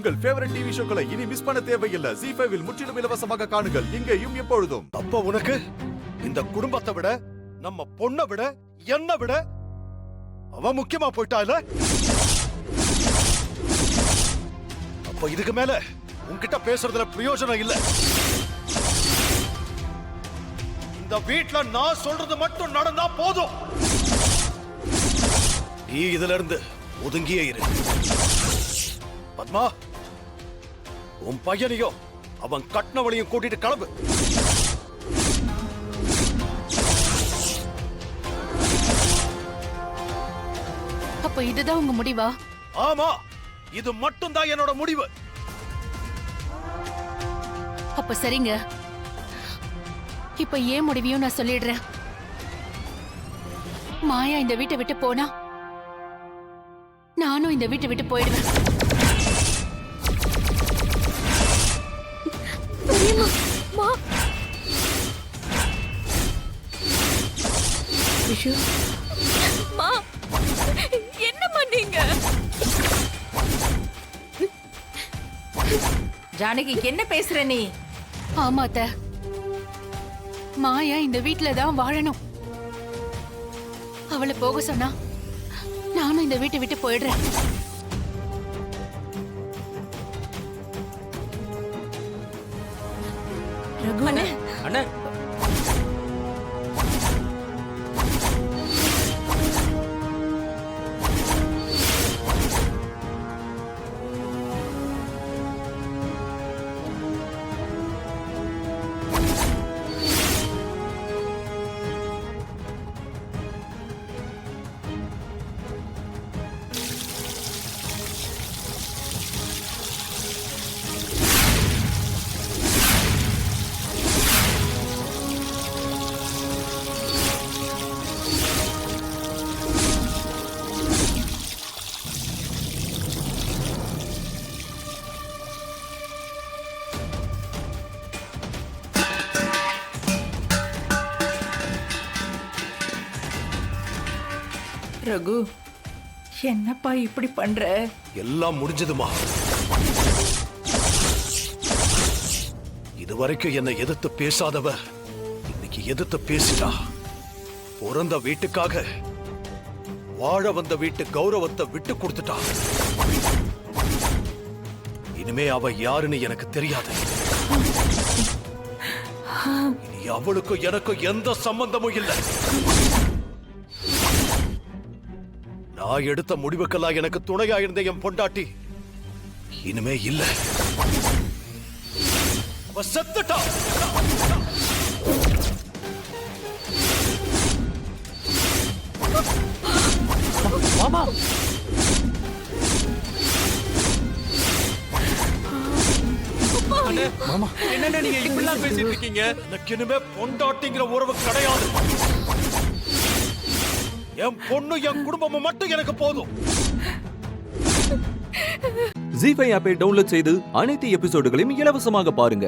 உங்கள் favourite TV ஷோக்களை இனி miss பண்ண தேவையில்லை. ZEE5 இல் முற்றிலும் இலவசமாக காணுங்கள், இங்கேயும் எப்பொழுதும். அப்ப உனக்கு இந்த குடும்பத்தை விட, நம்ம பொண்ணை விட, என்ன விட அவ முக்கியமா போயிட்டால. அப்ப இதுக்கு மேல உன்கிட்ட பேசுறதுல பிரயோஜனம் இல்ல. இந்த வீட்ல நான் சொல்றது மட்டும் நடந்தா போதும். நீ இதுல இருந்து ஒதுங்கியே இரு. பத்மா, உன் பையனையும் அவன் கட்டினவளையும் கூட்டிட்டு கிளம்பு. அப்ப இதுதான் உங்க முடிவா? ஆமா, இது மட்டும் தான் என்னோட முடிவு. அப்ப சரிங்க, இப்ப ஏன் முடிவையும் நான் சொல்லிடுறேன். மாயா இந்த வீட்டை விட்டு போனா நானும் இந்த வீட்டை விட்டு போயிடுவேன். என்னம்மா நீங்க? ஜானகி, என்ன பேசுற நீ? ஆமா அத்தை, மாயா இந்த வீட்டுல தான் வாழணும். அவளை போக சொன்னா நானும் இந்த வீட்டை விட்டு போயிடுறேன். ரகு அண்ணே, அண்ணே, ரகு, என்னப்பா இப்படி பண்ற? எல்லாம் முடிஞ்சதுமா. இதுவரைக்கும் என்னை எதிர்த்து பேசாதவ இன்னைக்கு எதிர்த்து பேசிட்டா. பிறந்த வீட்டுக்காக வாழ வந்த வீட்டு கௌரவத்தை விட்டு கொடுத்துட்டா. இனிமே அவ யாருன்னு எனக்கு தெரியாது. இனி அவளுக்கும் எனக்கும் எந்த சம்பந்தமும் இல்லை. நான் எடுத்த முடிவுக்கெல்லாம் எனக்கு துணையா இருந்த என் பொண்டாட்டி இனிமே இல்ல. அவ செத்துட்டா. மாமா, மாமா, என்னண்ணே நீங்க இப்படிலாம் பேசிட்டு இருக்கீங்க? எனக்கு இனிமே பொண்டாட்டிங்கிற உறவு கிடையாது. என் பொண்ணு, என் குடும்பமும் மட்டும் எனக்கு போதும். ZEE5 ஆப்பை டவுன்லோட் செய்து அனைத்து எபிசோடுகளையும் இலவசமாக பாருங்க.